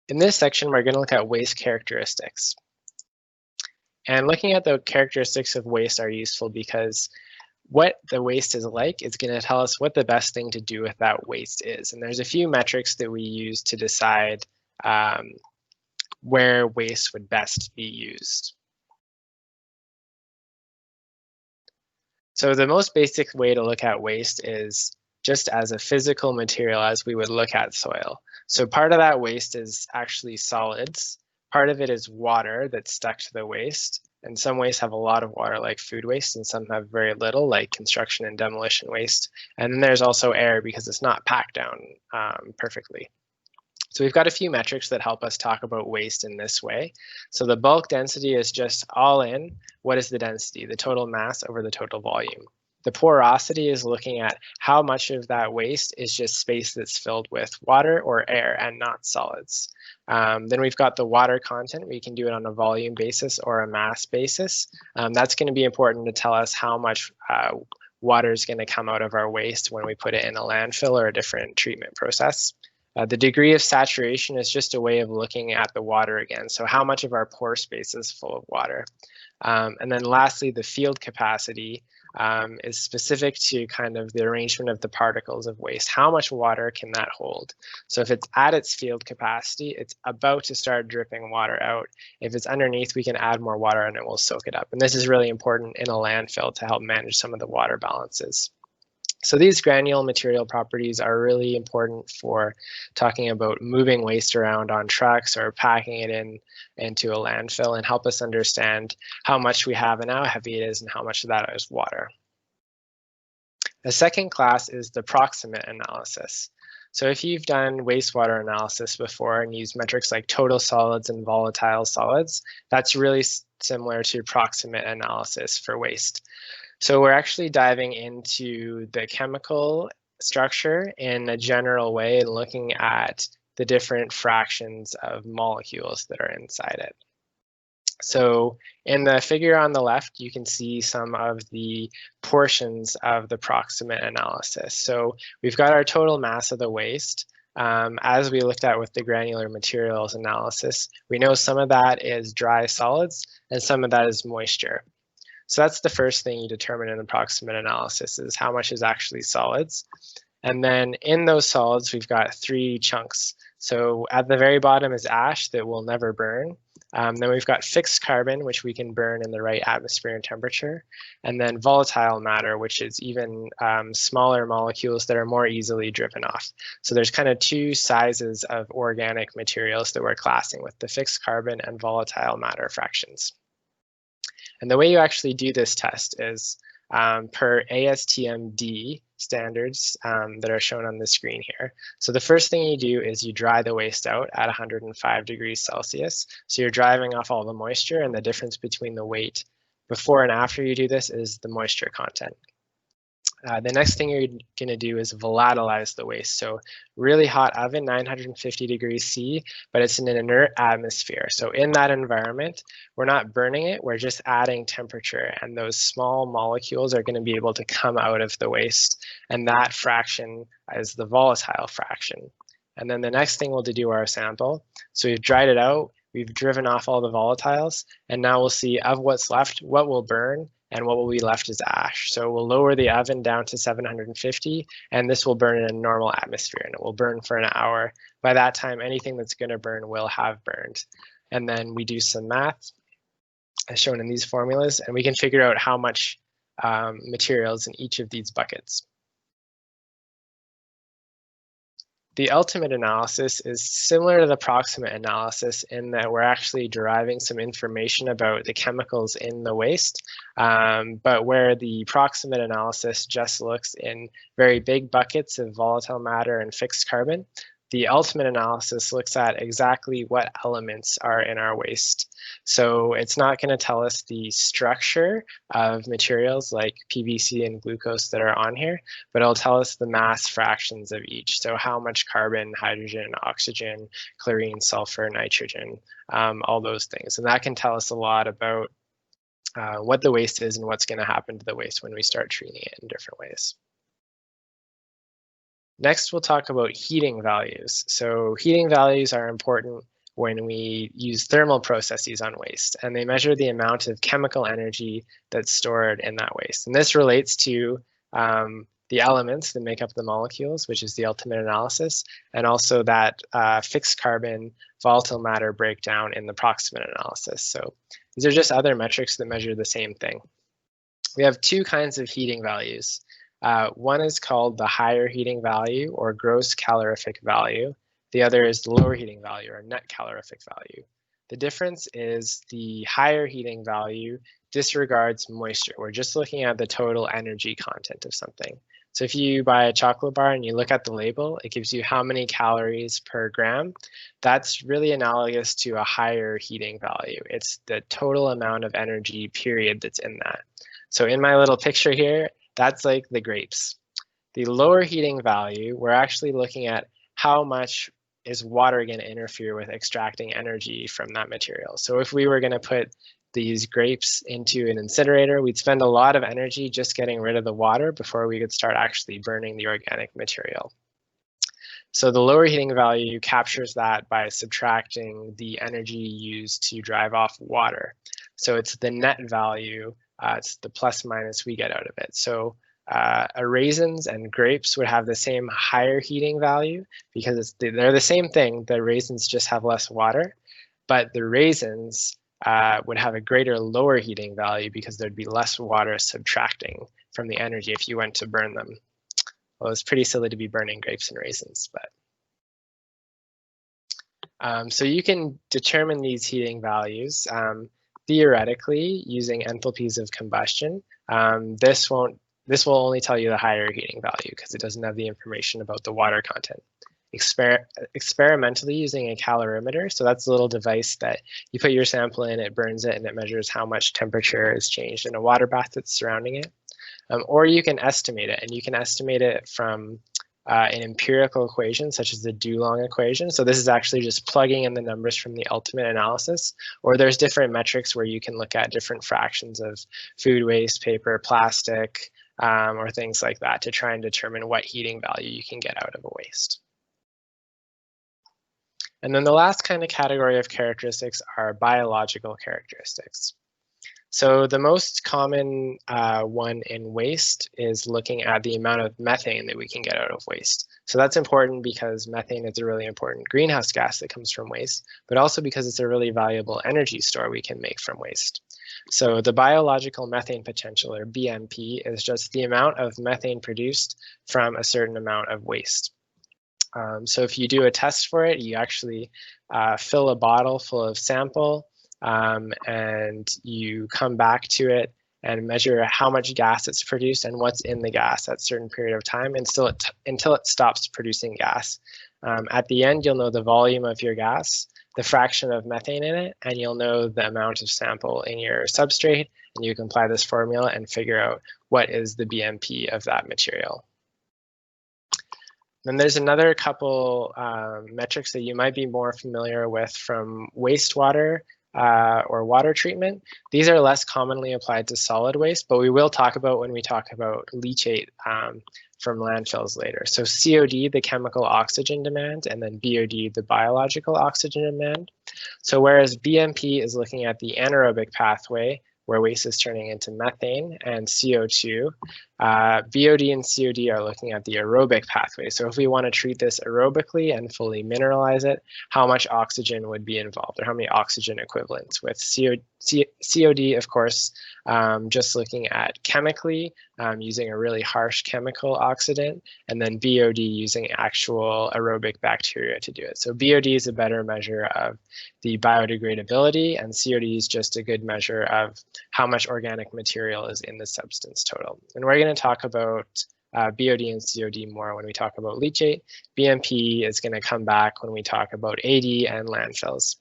In this section, we're going to look at waste characteristics. And looking at the characteristics of waste are useful because what the waste is like is going to tell us what the best thing to do with that waste is. And there's a few metrics that we use to decide where waste would best be used. So the most basic way to look at waste is just as a physical material as we would look at soil. So part of that waste is actually solids. Part of it is water that's stuck to the waste. And some wastes have a lot of water, like food waste, and some have very little, like construction and demolition waste. And then there's also air because it's not packed down perfectly. So we've got a few metrics that help us talk about waste in this way. So the bulk density is just all in, what is the density, the total mass over the total volume. The porosity is looking at how much of that waste is just space that's filled with water or air and not solids. Then we've got the water content. We can do it on a volume basis or a mass basis. That's going to be important to tell us how much water is going to come out of our waste when we put it in a landfill or a different treatment process. The degree of saturation is just a way of looking at the water again. So how much of our pore space is full of water. And then lastly, the field capacity is specific to kind of the arrangement of the particles of waste. How much water can that hold? So if it's at its field capacity, it's about to start dripping water out. If it's underneath, we can add more water and it will soak it up. And this is really important in a landfill to help manage some of the water balances. So these granule material properties are really important for talking about moving waste around on trucks or packing it into a landfill and help us understand how much we have and how heavy it is and how much of that is water. The second class is the proximate analysis. So if you've done wastewater analysis before and used metrics like total solids and volatile solids, that's really similar to proximate analysis for waste. So we're actually diving into the chemical structure in a general way and looking at the different fractions of molecules that are inside it. So in the figure on the left, you can see some of the portions of the proximate analysis. So we've got our total mass of the waste. As we looked at with the granular materials analysis, we know some of that is dry solids and some of that is moisture. So that's the first thing you determine in the proximate analysis is how much is actually solids. And then in those solids, we've got three chunks. So at the very bottom is ash that will never burn. Then we've got fixed carbon, which we can burn in the right atmosphere and temperature. And then volatile matter, which is even smaller molecules that are more easily driven off. So there's kind of two sizes of organic materials that we're classing with the fixed carbon and volatile matter fractions. And the way you actually do this test is per ASTM-D standards that are shown on the screen here. So the first thing you do is you dry the waste out at 105 degrees Celsius. So you're driving off all the moisture, and the difference between the weight before and after you do this is the moisture content. The next thing you're going to do is volatilize the waste. So really hot oven, 950 degrees C, but it's in an inert atmosphere. So in that environment, we're not burning it, we're just adding temperature, and those small molecules are going to be able to come out of the waste, and that fraction is the volatile fraction. And then the next thing we'll do our sample. So we've dried it out, we've driven off all the volatiles, and now we'll see of what's left, what will burn, and what will be left is ash. So we'll lower the oven down to 750, and this will burn in a normal atmosphere, and it will burn for an hour. By that time, anything that's going to burn will have burned. And then we do some math, as shown in these formulas, and we can figure out how much materials in each of these buckets. The ultimate analysis is similar to the proximate analysis in that we're actually deriving some information about the chemicals in the waste, but where the proximate analysis just looks in very big buckets of volatile matter and fixed carbon, the ultimate analysis looks at exactly what elements are in our waste. So it's not going to tell us the structure of materials like PVC and glucose that are on here, but it'll tell us the mass fractions of each. So how much carbon, hydrogen, oxygen, chlorine, sulfur, nitrogen, all those things. And that can tell us a lot about what the waste is and what's going to happen to the waste when we start treating it in different ways. Next, we'll talk about heating values. So heating values are important when we use thermal processes on waste, and they measure the amount of chemical energy that's stored in that waste. And this relates to the elements that make up the molecules, which is the ultimate analysis, and also that fixed carbon volatile matter breakdown in the proximate analysis. So these are just other metrics that measure the same thing. We have two kinds of heating values. One is called the higher heating value, or gross calorific value. The other is the lower heating value, or net calorific value. The difference is the higher heating value disregards moisture. We're just looking at the total energy content of something. So if you buy a chocolate bar and you look at the label, it gives you how many calories per gram. That's really analogous to a higher heating value. It's the total amount of energy, period, that's in that. So in my little picture here, that's like the grapes. The lower heating value, we're actually looking at how much is water going to interfere with extracting energy from that material. So if we were going to put these grapes into an incinerator, we'd spend a lot of energy just getting rid of the water before we could start actually burning the organic material. So the lower heating value captures that by subtracting the energy used to drive off water. So it's the net value, it's the plus minus we get out of it. So raisins and grapes would have the same higher heating value because they're the same thing. The raisins just have less water, but the raisins would have a greater lower heating value because there'd be less water subtracting from the energy if you went to burn them. Well, it's pretty silly to be burning grapes and raisins, but so you can determine these heating values theoretically using enthalpies of combustion. This will only tell you the higher heating value because it doesn't have the information about the water content. Experimentally using a calorimeter, so that's a little device that you put your sample in, it burns it, and it measures how much temperature is changed in a water bath that's surrounding it. Or you can estimate it, and you can estimate it from an empirical equation such as the Dulong equation. So this is actually just plugging in the numbers from the ultimate analysis, or there's different metrics where you can look at different fractions of food waste, paper, plastic, or things like that to try and determine what heating value you can get out of a waste. And then the last kind of category of characteristics are biological characteristics. So the most common one in waste is looking at the amount of methane that we can get out of waste. So that's important because methane is a really important greenhouse gas that comes from waste, but also because it's a really valuable energy store we can make from waste. So the biological methane potential, or BMP, is just the amount of methane produced from a certain amount of waste. So if you do a test for it, you actually fill a bottle full of sample and you come back to it and measure how much gas it's produced and what's in the gas at a certain period of time until it stops producing gas. At the end, you'll know the volume of your gas, the fraction of methane in it, and you'll know the amount of sample in your substrate, and you can apply this formula and figure out what is the BMP of that material. Then there's another couple metrics that you might be more familiar with from wastewater or water treatment. These are less commonly applied to solid waste, but we will talk about when we talk about leachate from landfills later. So COD, the chemical oxygen demand, and then BOD, the biological oxygen demand. So whereas BMP is looking at the anaerobic pathway, where waste is turning into methane and CO2, BOD and COD are looking at the aerobic pathway. So if we want to treat this aerobically and fully mineralize it, how much oxygen would be involved, or how many oxygen equivalents? With COD, of course, just looking at chemically, using a really harsh chemical oxidant, and then BOD using actual aerobic bacteria to do it. So BOD is a better measure of the biodegradability, and COD is just a good measure of how much organic material is in the substance total. And we're going to talk about BOD and COD more when we talk about leachate. BMP is going to come back when we talk about AD and landfills.